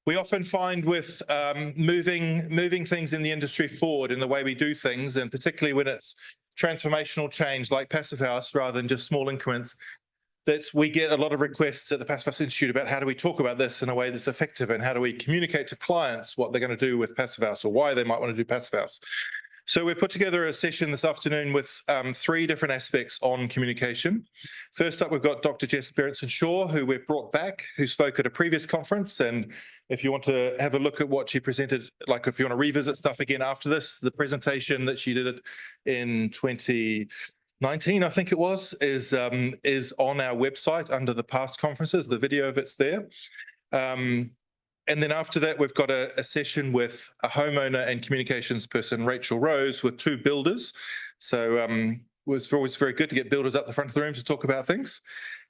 We often find with moving things in the industry forward in the way we do things, and particularly when it's transformational change like Passive House rather than just small increments, that we get a lot of requests at the Passive House Institute about how do we talk about this in a way that's effective, and how do we communicate to clients what they're going to do with Passive House or why they might want to do Passive House. So we've put together a session this afternoon with 3 different aspects on communication. First up, we've got Dr. Jess Berentson, who we've brought back, who spoke at a previous conference. And if you want to have a look at what she presented, like if you want to revisit stuff again after this, the presentation that she did in 2019, I think it was, is on our website under the past conferences. The video of it's there. And then after that, we've got a session with a homeowner and communications person, Rachel Rose, with 2 builders. So it was always very good to get builders up the front of the room to talk about things.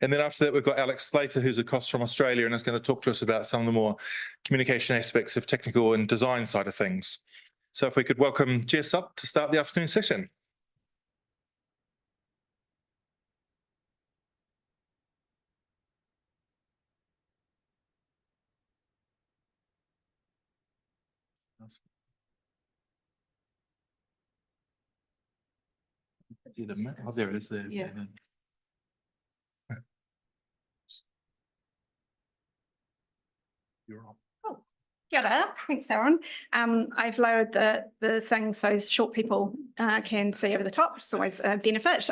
And then after that, we've got Alex Slater, who's across from Australia, and is going to talk to us about some of the more communication aspects of technical and design side of things. So if we could welcome Jess up to start the afternoon session. Oh, there it is there. Yeah. You're on. Oh, kia ora. Thanks, Aaron. I've lowered the thing so short people can see over the top. It's always a benefit.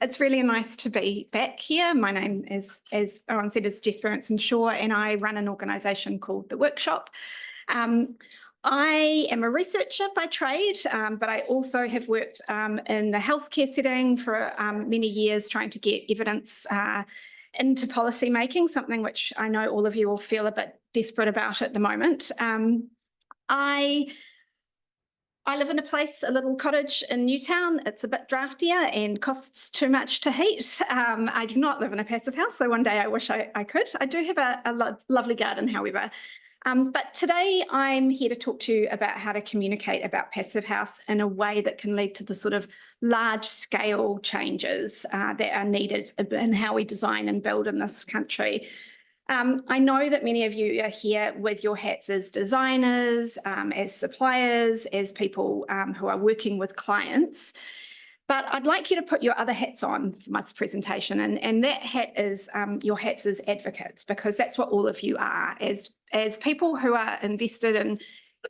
It's really nice to be back here. My name is, as Aaron said, is Jess Berentson, and I run an organisation called The Workshop. I am a researcher by trade, but I also have worked in the healthcare setting for many years, trying to get evidence into policy making, something which I know all of you will feel a bit desperate about at the moment. I live in a little cottage in Newtown. It's a bit draftier and costs too much to heat. I do not live in a passive house, so one day I wish I could. I do have a lovely garden, however. But today I'm here to talk to you about how to communicate about Passive House in a way that can lead to the sort of large-scale changes that are needed in how we design and build in this country. I know that many of you are here with your hats as designers, as suppliers, as people who are working with clients. But I'd like you to put your other hats on for my presentation, and that hat is your hats as advocates, because that's what all of you are, as people who are invested in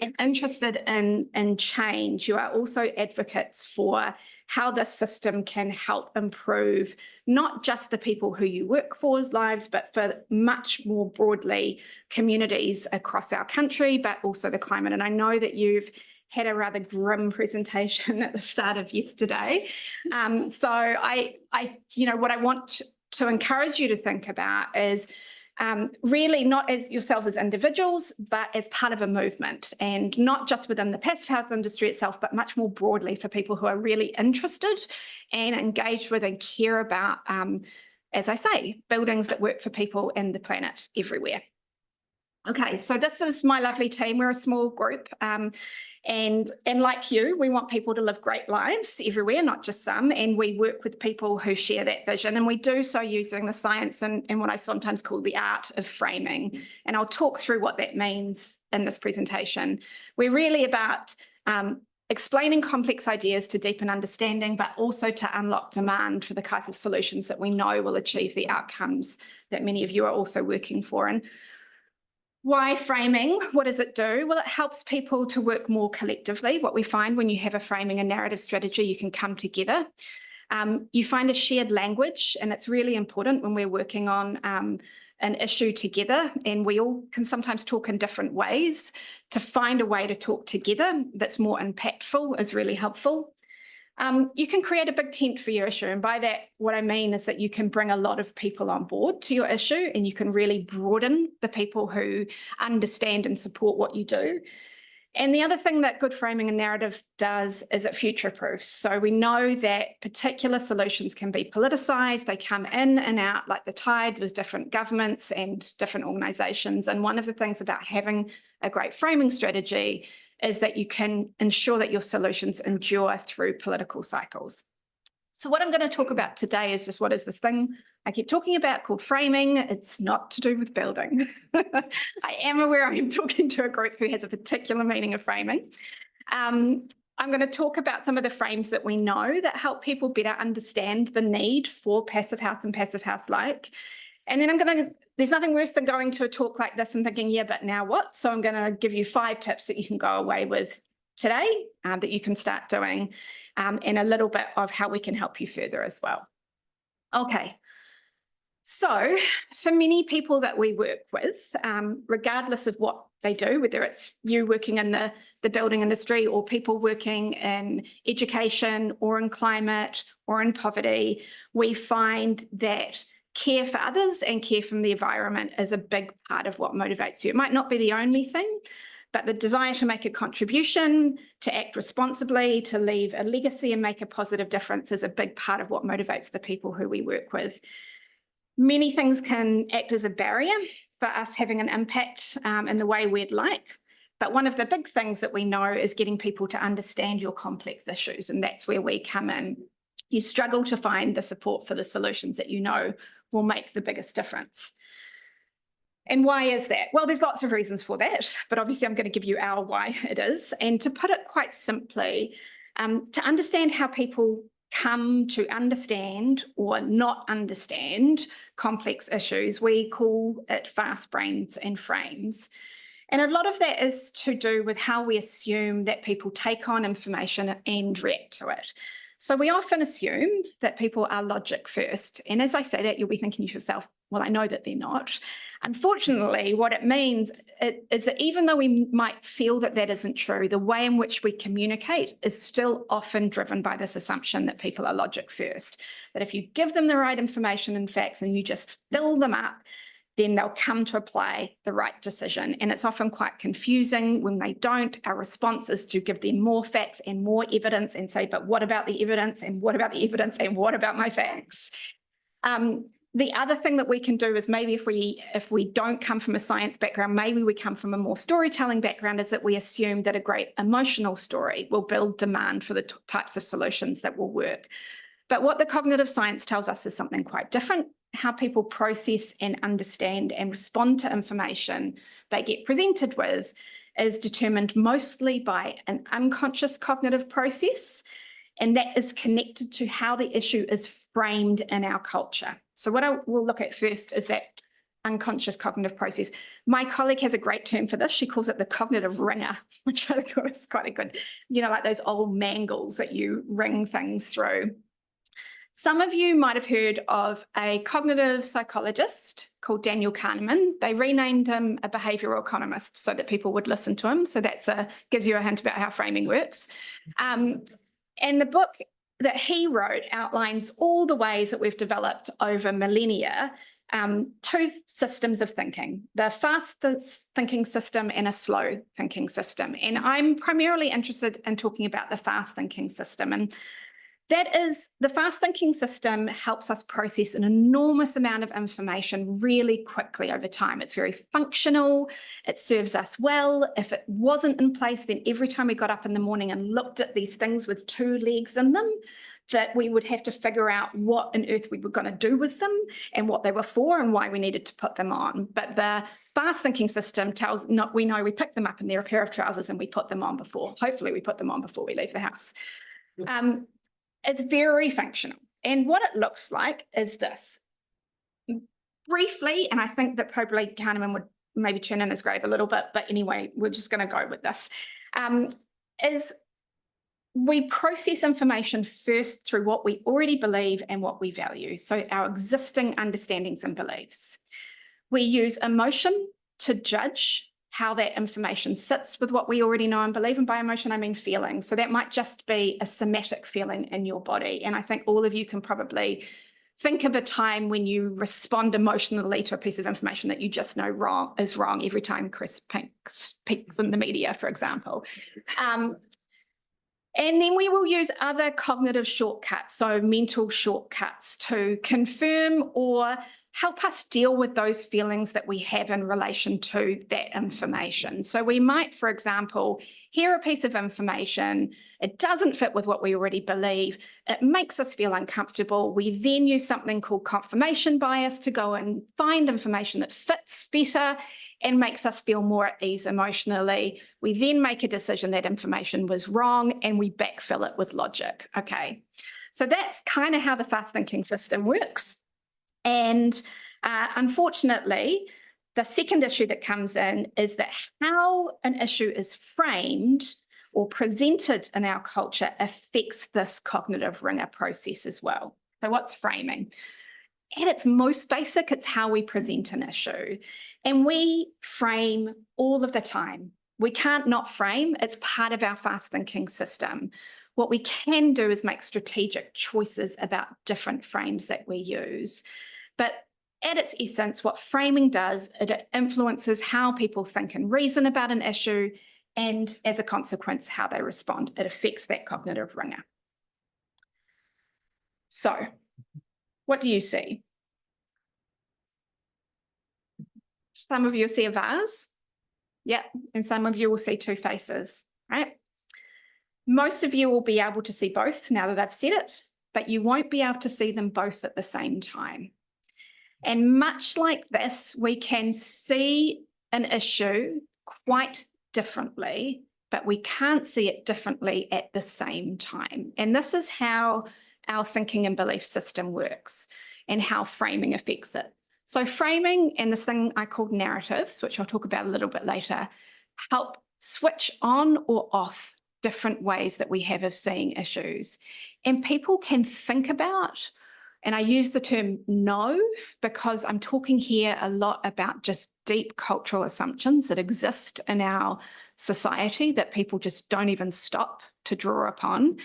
and interested in change. You are also advocates for how the system can help improve not just the people who you work for's lives, but for much more broadly communities across our country, but also the climate. And I know that you've had a rather grim presentation at the start of yesterday. So what I want to encourage you to think about is really not as yourselves as individuals, but as part of a movement, and not just within the passive house industry itself, but much more broadly for people who are really interested and engaged with and care about, as I say, buildings that work for people and the planet everywhere. Okay, so this is my lovely team. We're a small group, and like you, we want people to live great lives everywhere, not just some, and we work with people who share that vision, and we do so using the science and what I sometimes call the art of framing, and I'll talk through what that means in this presentation. We're really about explaining complex ideas to deepen understanding, but also to unlock demand for the type of solutions that we know will achieve the outcomes that many of you are also working for. And why framing? What does it do? Well, it helps people to work more collectively. What we find when you have a framing and narrative strategy, you can come together. You find a shared language, and it's really important when we're working on an issue together, and we all can sometimes talk in different ways. To find a way to talk together that's more impactful is really helpful. You can create a big tent for your issue, and by that what I mean is that you can bring a lot of people on board to your issue, and you can really broaden the people who understand and support what you do. And the other thing that good framing and narrative does is it future-proofs. So we know that particular solutions can be politicised, they come in and out like the tide with different governments and different organisations, and one of the things about having a great framing strategy is that you can ensure that your solutions endure through political cycles. So what I'm going to talk about today is just what is this thing I keep talking about called framing. It's not to do with building. I am aware I'm talking to a group who has a particular meaning of framing. I'm going to talk about some of the frames that we know that help people better understand the need for passive house and passive house-like. And then there's nothing worse than going to a talk like this and thinking, yeah, but now what? So I'm going to give you 5 tips that you can go away with today that you can start doing, and a little bit of how we can help you further as well. Okay. So for many people that we work with, regardless of what they do, whether it's you working in the building industry or people working in education or in climate or in poverty, we find that care for others and care from the environment is a big part of what motivates you. It might not be the only thing, but the desire to make a contribution, to act responsibly, to leave a legacy and make a positive difference is a big part of what motivates the people who we work with. Many things can act as a barrier for us having an impact in the way we'd like. But one of the big things that we know is getting people to understand your complex issues, and that's where we come in. You struggle to find the support for the solutions that you know will make the biggest difference. And why is that? Well, there's lots of reasons for that, but obviously I'm going to give you our why it is. And to put it quite simply, to understand how people come to understand or not understand complex issues, we call it fast brains and frames. And a lot of that is to do with how we assume that people take on information and react to it. So we often assume that people are logic first. And as I say that, you'll be thinking to yourself, well, I know that they're not. Unfortunately, what it means is that even though we might feel that that isn't true, the way in which we communicate is still often driven by this assumption that people are logic first. That if you give them the right information and facts and you just fill them up, then they'll come to apply the right decision. And it's often quite confusing when they don't. Our response is to give them more facts and more evidence and say, but what about the evidence? And what about the evidence? And what about my facts? The other thing that we can do is maybe if we don't come from a science background, maybe we come from a more storytelling background, is that we assume that a great emotional story will build demand for the types of solutions that will work. But what the cognitive science tells us is something quite different. How people process and understand and respond to information they get presented with is determined mostly by an unconscious cognitive process, and that is connected to how the issue is framed in our culture. So what I will look at first is that unconscious cognitive process. My colleague has a great term for this. She calls it the cognitive ringer, which I thought is quite a good, like those old mangles that you ring things through. Some of you might have heard of a cognitive psychologist called Daniel Kahneman. They renamed him a behavioral economist so that people would listen to him. So that gives you a hint about how framing works. And the book that he wrote outlines all the ways that we've developed over millennia 2 systems of thinking, the fast thinking system and a slow thinking system. And I'm primarily interested in talking about the fast thinking system. And that is, the fast thinking system helps us process an enormous amount of information really quickly over time. It's very functional. It serves us well. If it wasn't in place, then every time we got up in the morning and looked at these things with 2 legs in them, that we would have to figure out what on earth we were going to do with them and what they were for and why we needed to put them on. But the fast thinking system we know we pick them up and they're a pair of trousers and we put them on hopefully we put them on before we leave the house. It's very functional. And what it looks like is this. Briefly, and I think that probably Kahneman would maybe turn in his grave a little bit, but anyway, we're just going to go with this, is we process information first through what we already believe and what we value, so our existing understandings and beliefs. We use emotion to judge how that information sits with what we already know and believe. And by emotion, I mean feeling. So that might just be a somatic feeling in your body. And I think all of you can probably think of a time when you respond emotionally to a piece of information that you just know is wrong every time Chris speaks in the media, for example. And then we will use other cognitive shortcuts, so mental shortcuts, to confirm or help us deal with those feelings that we have in relation to that information. So we might, for example, hear a piece of information, it doesn't fit with what we already believe, it makes us feel uncomfortable. We then use something called confirmation bias to go and find information that fits better and makes us feel more at ease emotionally. We then make a decision that information was wrong and we backfill it with logic. Okay, so that's kind of how the fast thinking system works. And unfortunately, the second issue that comes in is that how an issue is framed or presented in our culture affects this cognitive ringer process as well. So what's framing? At its most basic, it's how we present an issue. And we frame all of the time. We can't not frame. It's part of our fast thinking system. What we can do is make strategic choices about different frames that we use. But at its essence, what framing does, it influences how people think and reason about an issue, and as a consequence, how they respond. It affects that cognitive ringer. So, what do you see? Some of you see a vase. Yep, and some of you will see two faces, right? Most of you will be able to see both now that I've said it, but you won't be able to see them both at the same time. And much like this, we can see an issue quite differently, but we can't see it differently at the same time. And this is how our thinking and belief system works and how framing affects it. So framing and this thing I call narratives, which I'll talk about a little bit later, help switch on or off different ways that we have of seeing issues. And people can think about, and I use the term know because I'm talking here a lot about just deep cultural assumptions that exist in our society that people just don't even stop to draw upon.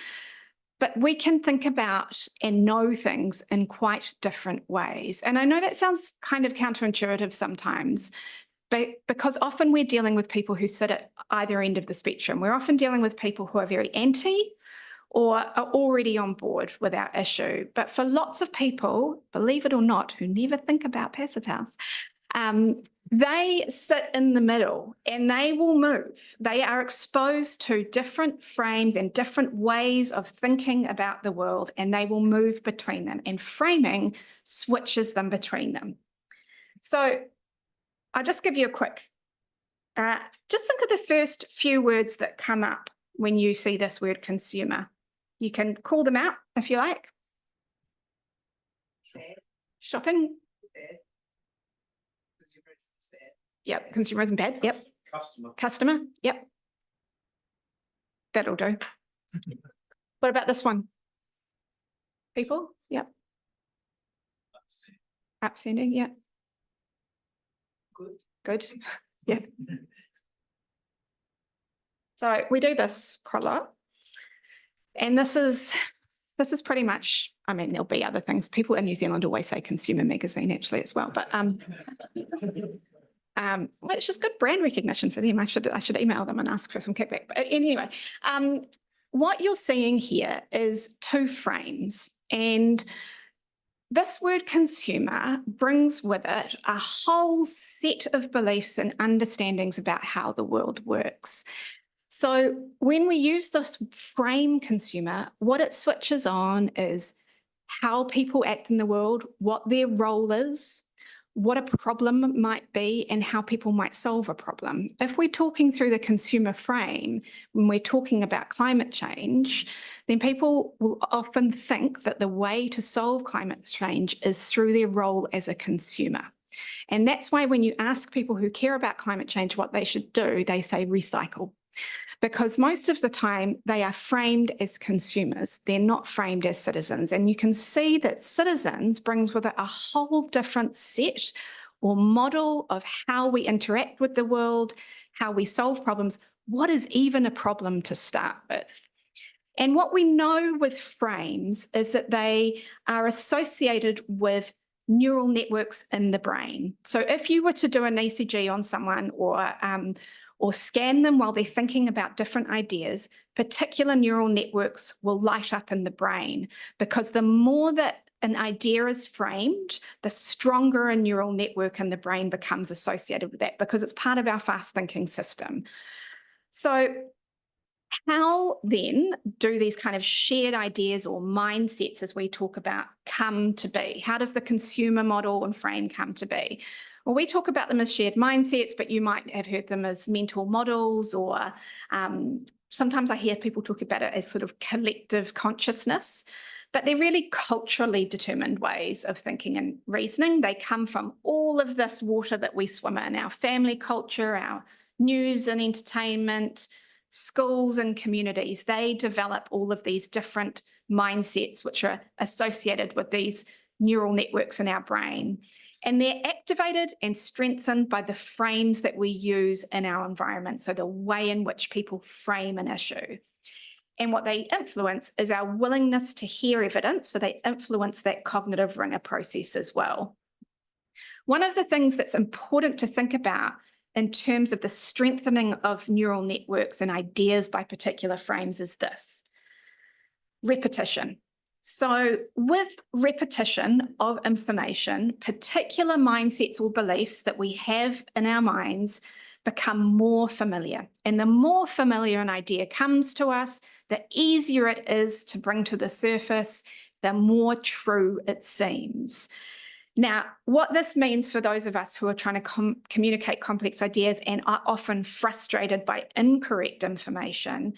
But we can think about and know things in quite different ways. And I know that sounds kind of counterintuitive sometimes, but because often we're dealing with people who sit at either end of the spectrum. We're often dealing with people who are very anti or are already on board with our issue. But for lots of people, believe it or not, who never think about Passive House, they sit in the middle and they will move. They are exposed to different frames and different ways of thinking about the world, and they will move between them, and framing switches them between them. So I'll just give you a quick, just think of the first few words that come up when you see this word consumer. You can call them out if you like. Shopping. Yep, consumerism bad. Yep. Customer. Yep. That'll do. What about this one? People. Yep. Upstanding. Yep. Good. Yep. So we do this quite a lot. And this is pretty much, I mean, there'll be other things. People in New Zealand always say consumer magazine actually as well, but well, it's just good brand recognition for them. I should email them and ask for some kickback. But anyway, what you're seeing here is two frames, and this word consumer brings with it a whole set of beliefs and understandings about how the world works. So when we use this frame consumer, what it switches on is how people act in the world, what their role is, what a problem might be, and how people might solve a problem. If we're talking through the consumer frame, when we're talking about climate change, then people will often think that the way to solve climate change is through their role as a consumer. And that's why when you ask people who care about climate change what they should do, they say recycle. Because most of the time they are framed as consumers, they're not framed as citizens. And you can see that citizens brings with it a whole different set or model of how we interact with the world, how we solve problems, what is even a problem to start with. And what we know with frames is that they are associated with neural networks in the brain. So if you were to do an ECG on someone or scan them while they're thinking about different ideas, particular neural networks will light up in the brain, because the more that an idea is framed, the stronger a neural network in the brain becomes associated with that, because it's part of our fast thinking system. So how then do these kind of shared ideas or mindsets, as we talk about, come to be? How does the consumer model and frame come to be? Well, we talk about them as shared mindsets, but you might have heard them as mental models, or sometimes I hear people talk about it as sort of collective consciousness, but they're really culturally determined ways of thinking and reasoning. They come from all of this water that we swim in, our family culture, our news and entertainment, schools and communities. They develop all of these different mindsets which are associated with these neural networks in our brain. And they're activated and strengthened by the frames that we use in our environment, so the way in which people frame an issue. And what they influence is our willingness to hear evidence, so they influence that cognitive ringer process as well. One of the things that's important to think about in terms of the strengthening of neural networks and ideas by particular frames is this: repetition. So with repetition of information, particular mindsets or beliefs that we have in our minds become more familiar. And the more familiar an idea comes to us, the easier it is to bring to the surface, the more true it seems. Now, what this means for those of us who are trying to communicate complex ideas and are often frustrated by incorrect information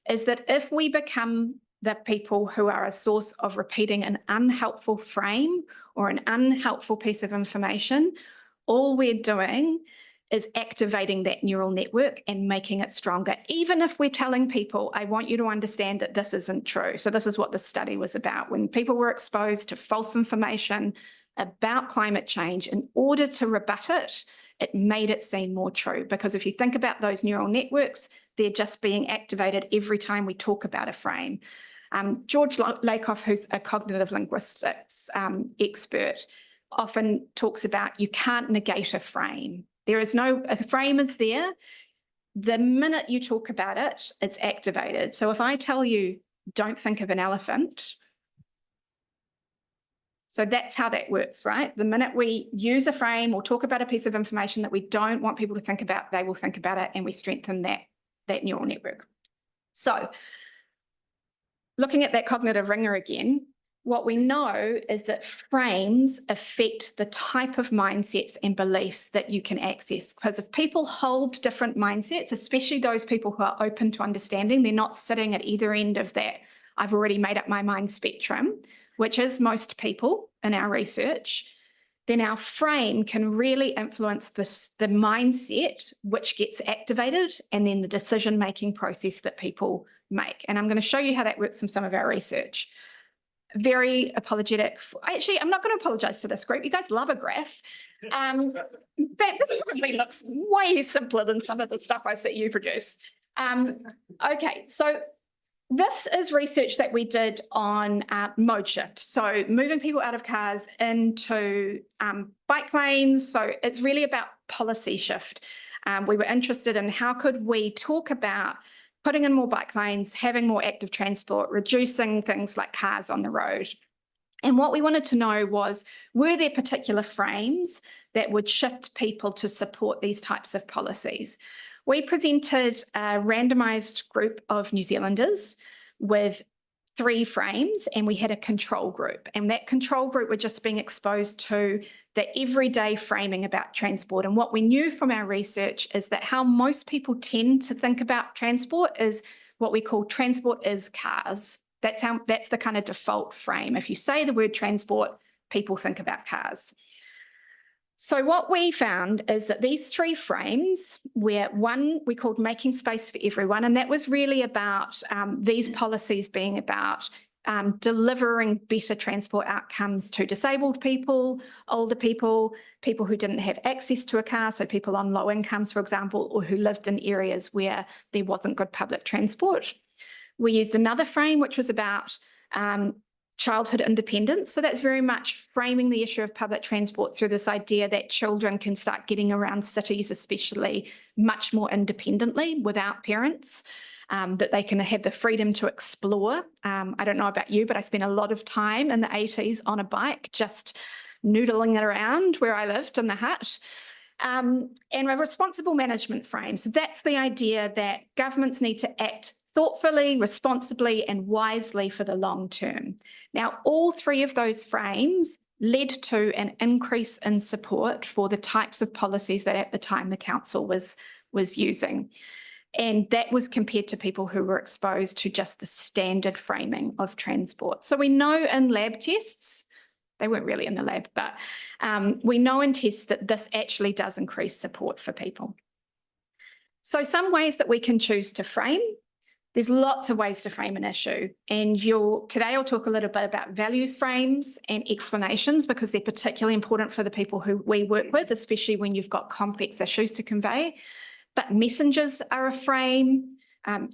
is that if we become the people who are a source of repeating an unhelpful frame or an unhelpful piece of information, all we're doing is activating that neural network and making it stronger, even if we're telling people, I want you to understand that this isn't true. So this is what the study was about. When people were exposed to false information about climate change, in order to rebut it, it made it seem more true. Because if you think about those neural networks, they're just being activated every time we talk about a frame. George Lakoff, who's a cognitive linguistics expert, often talks about you can't negate a frame. A frame is there. The minute you talk about it, it's activated. So if I tell you, don't think of an elephant, so that's how that works, right? The minute we use a frame or talk about a piece of information that we don't want people to think about, they will think about it, and we strengthen that neural network. So looking at that cognitive ringer again, what we know is that frames affect the type of mindsets and beliefs that you can access. Because if people hold different mindsets, especially those people who are open to understanding, they're not sitting at either end of that I've already made up my mind spectrum, which is most people in our research, then our frame can really influence the mindset which gets activated and then the decision-making process that people make. And I'm going to show you how that works from some of our research. Very apologetic. Actually, I'm not going to apologize to this group. You guys love a graph. In fact, this probably looks way simpler than some of the stuff I see you produce. Okay, so this is research that we did on mode shift. So moving people out of cars into bike lanes. So it's really about policy shift. We were interested in how could we talk about putting in more bike lanes, having more active transport, reducing things like cars on the road. And what we wanted to know was, were there particular frames that would shift people to support these types of policies? We presented a randomised group of New Zealanders with 3 frames, and we had a control group. And that control group were just being exposed to the everyday framing about transport. And what we knew from our research is that how most people tend to think about transport is what we call transport is cars. That's the kind of default frame. If you say the word transport, people think about cars. So what we found is that these 3 frames, where one we called making space for everyone, and that was really about these policies being about delivering better transport outcomes to disabled people, older people, people who didn't have access to a car, so people on low incomes, for example, or who lived in areas where there wasn't good public transport. We used another frame which was about childhood independence. So that's very much framing the issue of public transport through this idea that children can start getting around cities, especially, much more independently without parents. that they can have the freedom to explore. I don't know about you, but I spent a lot of time in the 80s on a bike, just noodling it around where I lived in the hut. And a responsible management frame. So that's the idea that governments need to act thoughtfully, responsibly, and wisely for the long term. Now, all three of those frames led to an increase in support for the types of policies that at the time the council was using. And that was compared to people who were exposed to just the standard framing of transport. So we know in lab tests, they weren't really in the lab, but we know in tests that this actually does increase support for people. So some ways that we can choose to frame. There's lots of ways to frame an issue. And today I'll talk a little bit about values frames and explanations because they're particularly important for the people who we work with, especially when you've got complex issues to convey. But messengers are a frame.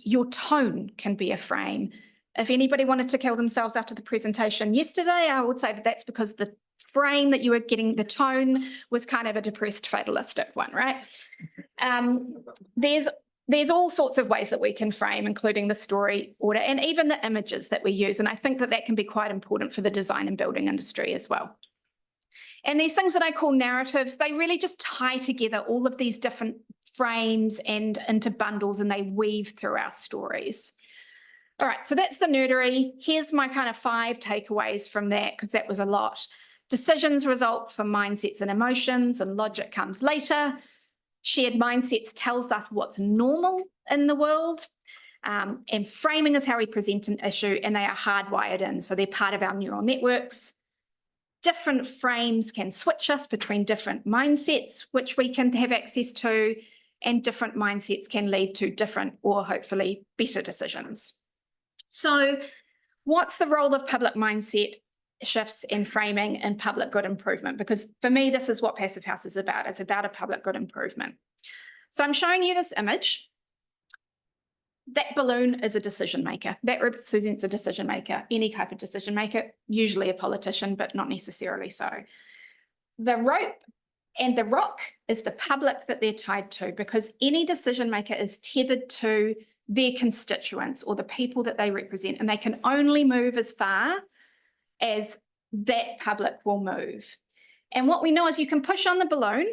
Your tone can be a frame. If anybody wanted to kill themselves after the presentation yesterday, I would say that that's because the frame that you were getting, the tone was kind of a depressed, fatalistic one, right? There's all sorts of ways that we can frame, including the story order and even the images that we use. And I think that that can be quite important for the design and building industry as well. And these things that I call narratives, they really just tie together all of these different frames and into bundles, and they weave through our stories. All right, so that's the nerdery. Here's my kind of 5 takeaways from that, because that was a lot. Decisions result from mindsets and emotions, and logic comes later. Shared mindsets tells us what's normal in the world. And framing is how we present an issue, and they are hardwired in, so they're part of our neural networks. Different frames can switch us between different mindsets, which we can have access to, and different mindsets can lead to different or hopefully better decisions. So what's the role of public mindset shifts and framing in public good improvement? Because for me, this is what Passive House is about. It's about a public good improvement. So I'm showing you this image. That balloon is a decision maker. That represents a decision maker, any type of decision maker, usually a politician, but not necessarily so. The rope and the rock is the public that they're tied to, because any decision maker is tethered to their constituents or the people that they represent, and they can only move as far as that public will move. And what we know is you can push on the balloon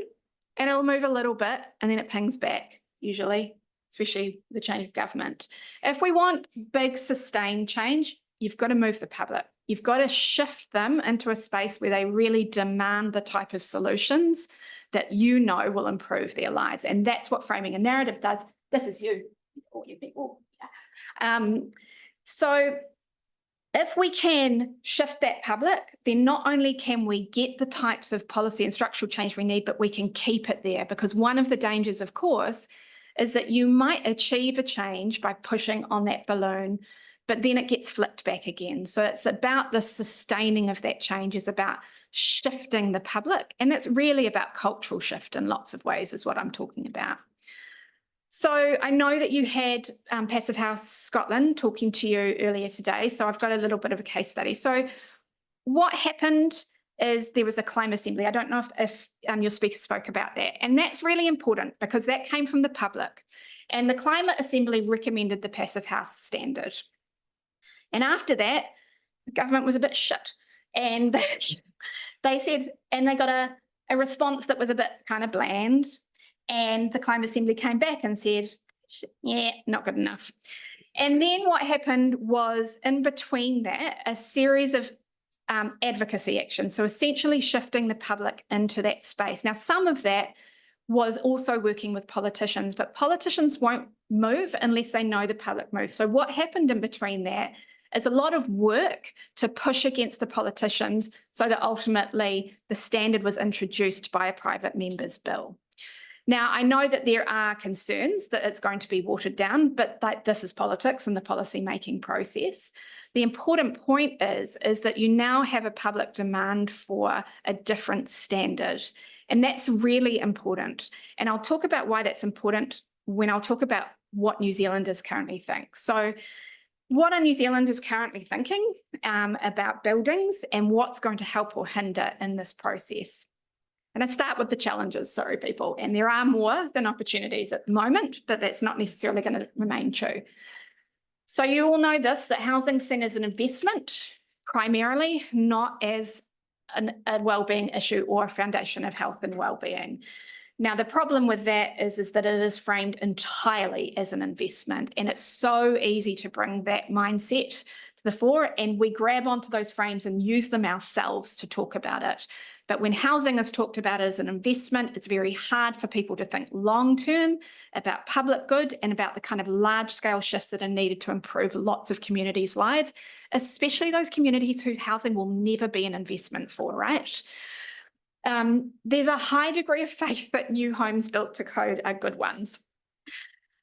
and it'll move a little bit and then it pings back, usually, especially the change of government. If we want big sustained change, you've got to move the public. You've got to shift them into a space where they really demand the type of solutions that you know will improve their lives. And that's what framing a narrative does. This is you, all you people. So if we can shift that public, then not only can we get the types of policy and structural change we need, but we can keep it there. Because one of the dangers, of course, is that you might achieve a change by pushing on that balloon, but then it gets flipped back again. So it's about the sustaining of that change, is about shifting the public. And that's really about cultural shift in lots of ways is what I'm talking about. So I know that you had Passive House Scotland talking to you earlier today. So I've got a little bit of a case study. So what happened is there was a climate assembly. I don't know if your speaker spoke about that. And that's really important because that came from the public. And the climate assembly recommended the Passive House standard. And after that, the government was a bit shit. And they said, and they got a response that was a bit kind of bland. And the climate assembly came back and said, yeah, not good enough. And then what happened was, in between that, a series of advocacy action. So essentially shifting the public into that space. Now, some of that was also working with politicians, but politicians won't move unless they know the public moves. So what happened in between that is a lot of work to push against the politicians so that ultimately the standard was introduced by a private member's bill. Now, I know that there are concerns that it's going to be watered down, but this is politics and the policy-making process. The important point is that you now have a public demand for a different standard, and that's really important. And I'll talk about why that's important when I'll talk about what New Zealanders currently think. So what are New Zealanders currently thinking about buildings and what's going to help or hinder in this process? And I start with the challenges, sorry, people. And there are more than opportunities at the moment, but that's not necessarily going to remain true. So you all know this, that housing is seen as an investment primarily, not as a wellbeing issue or a foundation of health and wellbeing. Now, the problem with that is that it is framed entirely as an investment, and it's so easy to bring that mindset to the fore, and we grab onto those frames and use them ourselves to talk about it. But when housing is talked about as an investment, it's very hard for people to think long-term about public good and about the kind of large-scale shifts that are needed to improve lots of communities' lives, especially those communities whose housing will never be an investment for, right? There's a high degree of faith that new homes built to code are good ones.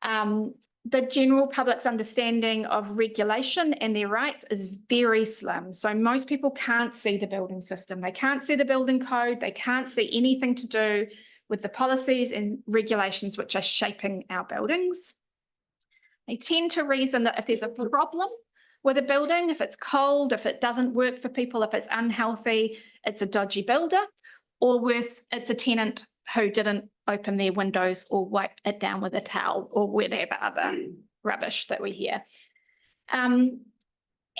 The general public's understanding of regulation and their rights is very slim. So most people can't see the building system. They can't see the building code. They can't see anything to do with the policies and regulations which are shaping our buildings. They tend to reason that if there's a problem with a building, if it's cold, if it doesn't work for people, if it's unhealthy, it's a dodgy builder, or worse, it's a tenant who didn't open their windows or wipe it down with a towel or whatever other rubbish that we hear. And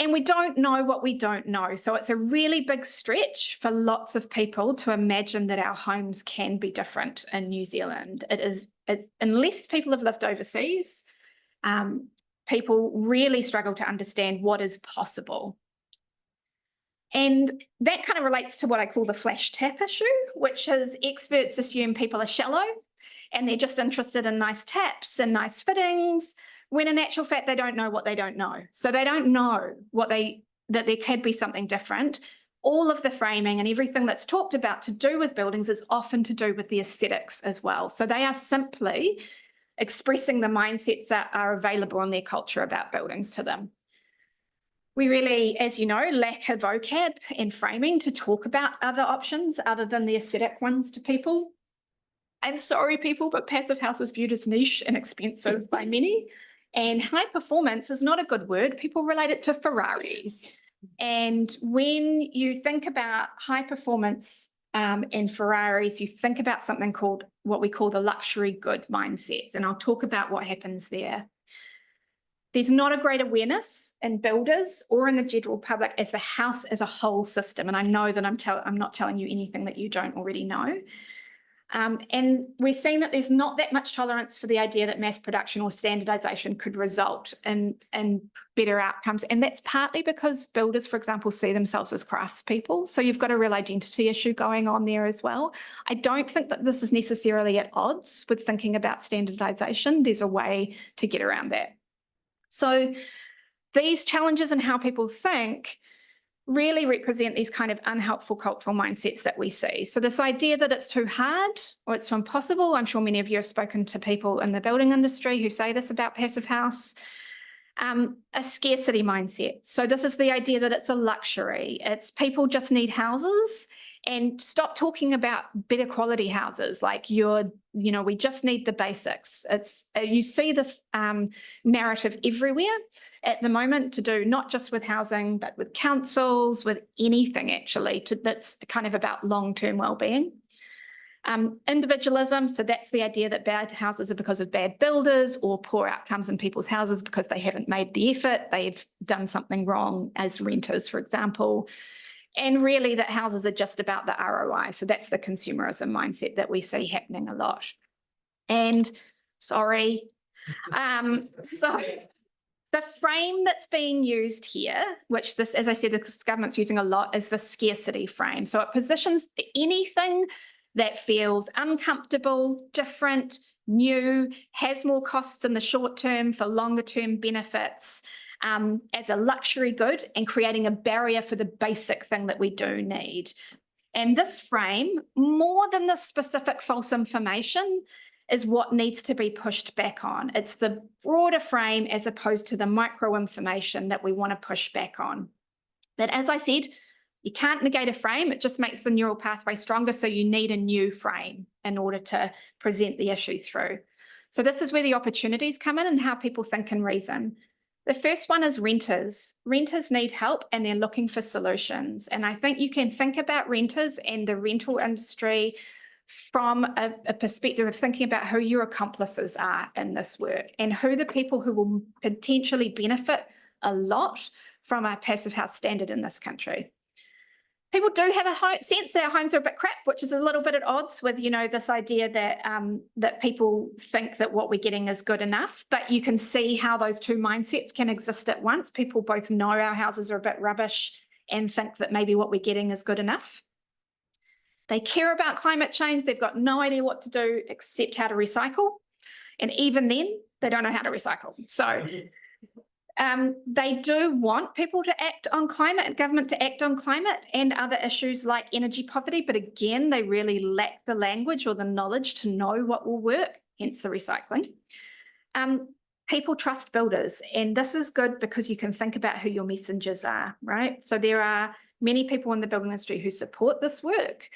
we don't know what we don't know. So it's a really big stretch for lots of people to imagine that our homes can be different in New Zealand. It's unless people have lived overseas, people really struggle to understand what is possible. And that kind of relates to what I call the flash tap issue, which is experts assume people are shallow and they're just interested in nice taps and nice fittings, when in actual fact, they don't know what they don't know. So they don't know that there could be something different. All of the framing and everything that's talked about to do with buildings is often to do with the aesthetics as well. So they are simply expressing the mindsets that are available in their culture about buildings to them. We really, as you know, lack a vocab and framing to talk about other options other than the aesthetic ones to people. I'm sorry, people, but passive house is viewed as niche and expensive by many. And high performance is not a good word. People relate it to Ferraris. And when you think about high performance and Ferraris, you think about something called what we call the luxury good mindsets. And I'll talk about what happens there. There's not a great awareness in builders or in the general public as the house as a whole system. And I know that I'm not telling you anything that you don't already know. And we're seeing that there's not that much tolerance for the idea that mass production or standardization could result in better outcomes. And that's partly because builders, for example, see themselves as craftspeople. So you've got a real identity issue going on there as well. I don't think that this is necessarily at odds with thinking about standardization. There's a way to get around that. So these challenges in how people think really represent these kind of unhelpful cultural mindsets that we see. So this idea that it's too hard or it's too impossible, I'm sure many of you have spoken to people in the building industry who say this about passive house, a scarcity mindset. So this is the idea that it's a luxury. It's people just need houses, and stop talking about better quality houses like we just need the basics. You see this narrative everywhere at the moment to do not just with housing, but with councils, with anything actually that's kind of about long-term well-being. Individualism, so that's the idea that bad houses are because of bad builders or poor outcomes in people's houses because they haven't made the effort, they've done something wrong as renters, for example. And really that houses are just about the ROI. So that's the consumerism mindset that we see happening a lot. And sorry, so the frame that's being used here, which this, as I said, the government's using a lot, is the scarcity frame. So it positions anything that feels uncomfortable, different, new, has more costs in the short term for longer term benefits, as a luxury good and creating a barrier for the basic thing that we do need. And this frame, more than the specific false information, is what needs to be pushed back on. It's the broader frame as opposed to the micro information that we want to push back on. But as I said, you can't negate a frame. It just makes the neural pathway stronger. So you need a new frame in order to present the issue through. So this is where the opportunities come in and how people think and reason. The first one is renters. Renters need help and they're looking for solutions. And I think you can think about renters and the rental industry from a perspective of thinking about who your accomplices are in this work and who the people who will potentially benefit a lot from a passive house standard in this country. People do have a sense that our homes are a bit crap, which is a little bit at odds with, this idea that that people think that what we're getting is good enough. But you can see how those two mindsets can exist at once. People both know our houses are a bit rubbish and think that maybe what we're getting is good enough. They care about climate change. They've got no idea what to do except how to recycle. And even then, they don't know how to recycle. So they do want people to act on climate and government to act on climate and other issues like energy poverty. But again, they really lack the language or the knowledge to know what will work, hence the recycling. People trust builders, and this is good because you can think about who your messengers are, right? So there are many people in the building industry who support this work.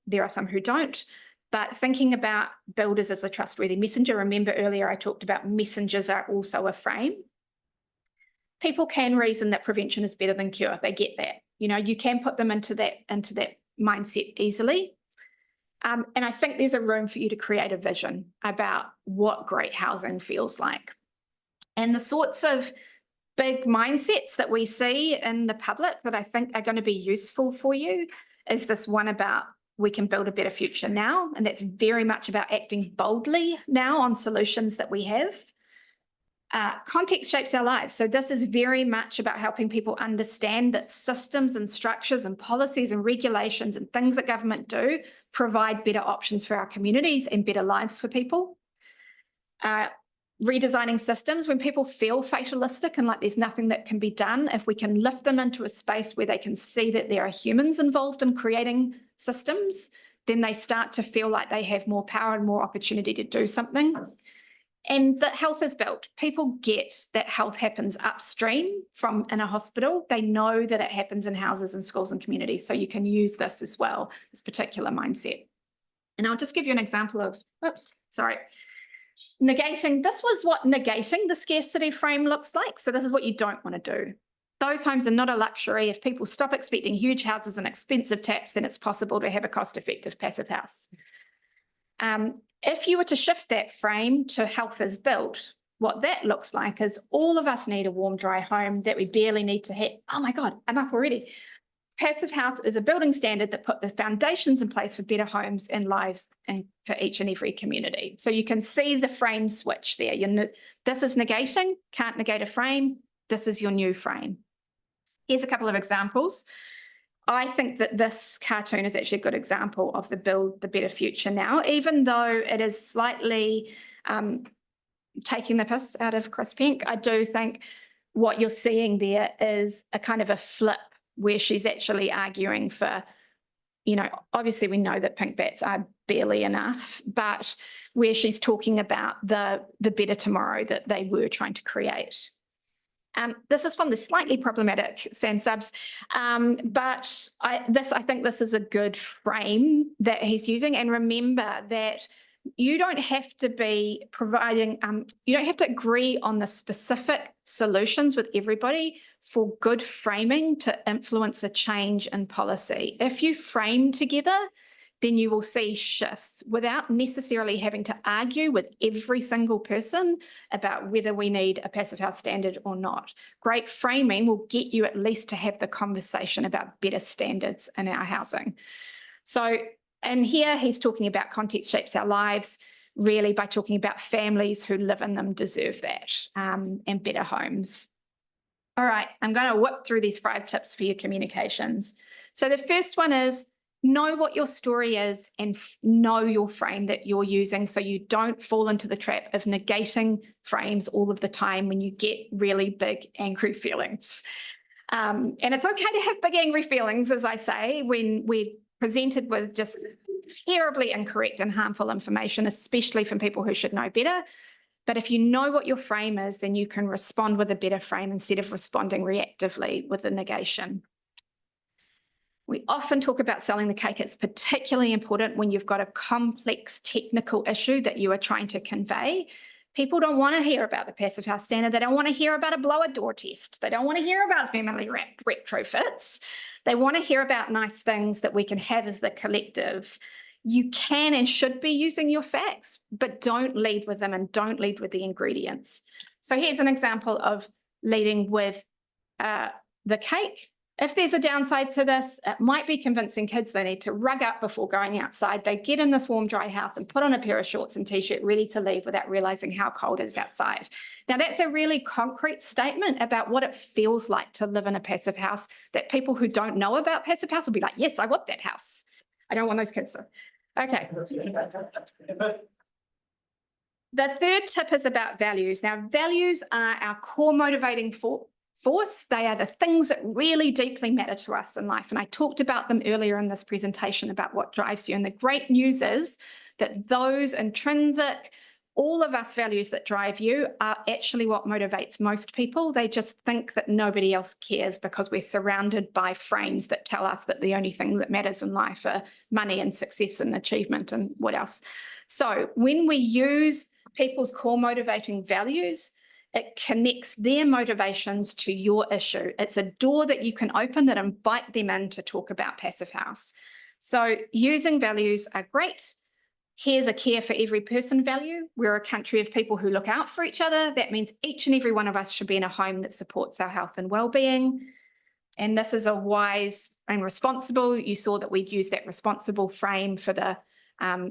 There are some who don't. But thinking about builders as a trustworthy messenger, remember earlier I talked about messengers are also a frame. People can reason that prevention is better than cure. They get that. You can put them into that mindset easily. And I think there's a room for you to create a vision about what great housing feels like. And the sorts of big mindsets that we see in the public that I think are going to be useful for you is this one about we can build a better future now. And that's very much about acting boldly now on solutions that we have. Context shapes our lives. So this is very much about helping people understand that systems and structures and policies and regulations and things that government do provide better options for our communities and better lives for people. Redesigning systems when people feel fatalistic and like there's nothing that can be done, if we can lift them into a space where they can see that there are humans involved in creating systems, then they start to feel like they have more power and more opportunity to do something. And that health is built. People get that health happens upstream from in a hospital. They know that it happens in houses and schools and communities. So you can use this as well, this particular mindset. And I'll just give you an example of, negating. This was what negating the scarcity frame looks like. So this is what you don't want to do. Those homes are not a luxury. If people stop expecting huge houses and expensive taps, then it's possible to have a cost-effective passive house. If you were to shift that frame to health is built, what that looks like is all of us need a warm, dry home that we barely need to hit. Oh my God, I'm up already. Passive house is a building standard that put the foundations in place for better homes and lives and for each and every community. So you can see the frame switch there. This is negating, can't negate a frame. This is your new frame. Here's a couple of examples. I think that this cartoon is actually a good example of the build the better future now, even though it is slightly taking the piss out of Chris Pink. I do think what you're seeing there is a kind of a flip where she's actually arguing for, obviously we know that pink bats are barely enough, but where she's talking about the better tomorrow that they were trying to create. This is from the slightly problematic Sand Stubbs, but I think this is a good frame that he's using. And remember that you don't have to be providing, you don't have to agree on the specific solutions with everybody for good framing to influence a change in policy. If you frame together, then you will see shifts without necessarily having to argue with every single person about whether we need a passive house standard or not. Great framing will get you at least to have the conversation about better standards in our housing. So, and here he's talking about context shapes our lives, really by talking about families who live in them deserve that, and better homes. All right, I'm going to whip through these 5 tips for your communications. So the first one is, know what your story is and know your frame that you're using so you don't fall into the trap of negating frames all of the time when you get really big angry feelings. And it's okay to have big angry feelings, as I say, when we're presented with just terribly incorrect and harmful information, especially from people who should know better. But if you know what your frame is, then you can respond with a better frame instead of responding reactively with the negation. We often talk about selling the cake. It's particularly important when you've got a complex technical issue that you are trying to convey. People don't want to hear about the passive house standard. They don't want to hear about a blower door test. They don't want to hear about family retrofits. They want to hear about nice things that we can have as the collective. You can and should be using your facts, but don't lead with them and don't lead with the ingredients. So here's an example of leading with the cake. If there's a downside to this, it might be convincing kids they need to rug up before going outside. They get in this warm, dry house and put on a pair of shorts and t-shirt ready to leave without realizing how cold it is outside. Now, that's a really concrete statement about what it feels like to live in a passive house that people who don't know about passive house will be like, yes, I want that house. I don't want those kids to. Okay. The third tip is about values. Now, values are our core motivating force. They are the things that really deeply matter to us in life. And I talked about them earlier in this presentation about what drives you. And the great news is that those intrinsic, all of us values that drive you are actually what motivates most people. They just think that nobody else cares because we're surrounded by frames that tell us that the only thing that matters in life are money and success and achievement and what else. So when we use people's core motivating values, it connects their motivations to your issue. It's a door that you can open that invite them in to talk about passive house. So using values are great. Here's a care for every person value. We're a country of people who look out for each other. That means each and every one of us should be in a home that supports our health and well-being. And this is a wise and responsible. You saw that we'd use that responsible frame for the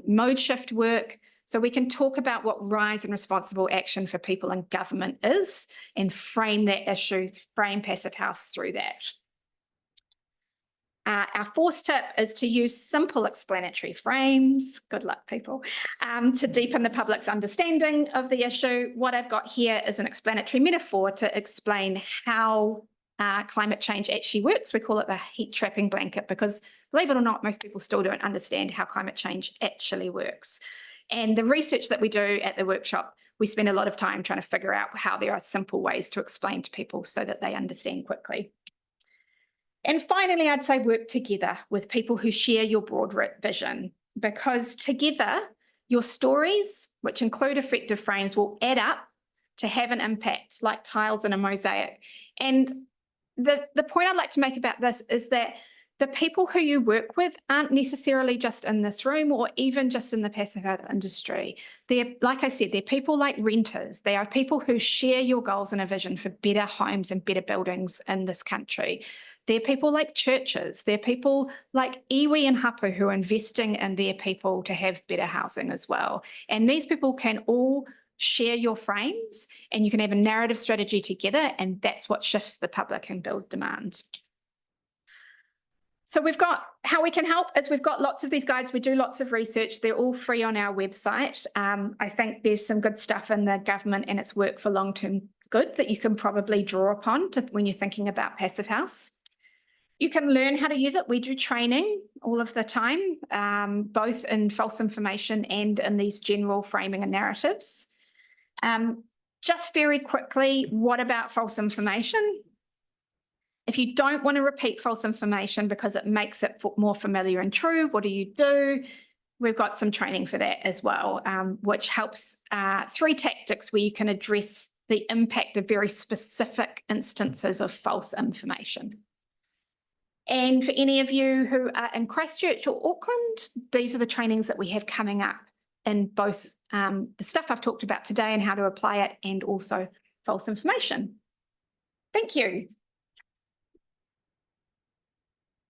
mode shift work. So we can talk about what wise and responsible action for people in government is and frame that issue, frame passive house through that. Our fourth tip is to use simple explanatory frames, good luck people, to deepen the public's understanding of the issue. What I've got here is an explanatory metaphor to explain how climate change actually works. We call it the heat trapping blanket because, believe it or not, most people still don't understand how climate change actually works. And the research that we do at the workshop, we spend a lot of time trying to figure out how there are simple ways to explain to people so that they understand quickly. And finally, I'd say work together with people who share your broad vision, because together your stories, which include effective frames, will add up to have an impact like tiles in a mosaic. And the point I'd like to make about this is that the people who you work with aren't necessarily just in this room or even just in the passive house industry. They're, like I said, they're people like renters. They are people who share your goals and a vision for better homes and better buildings in this country. They're people like churches. They're people like iwi and hapu who are investing in their people to have better housing as well. And these people can all share your frames and you can have a narrative strategy together, and that's what shifts the public and build demand. So we've got how we can help is we've got lots of these guides. We do lots of research. They're all free on our website. I think there's some good stuff in the government and its work for long-term good that you can probably draw upon when you're thinking about passive house. You can learn how to use it. We do training all of the time, both in false information and in these general framing and narratives. Just very quickly, what about false information? If you don't want to repeat false information because it makes it more familiar and true, what do? We've got some training for that as well, which helps 3 tactics where you can address the impact of very specific instances of false information. And for any of you who are in Christchurch or Auckland, these are the trainings that we have coming up in both the stuff I've talked about today and how to apply it, and also false information. Thank you.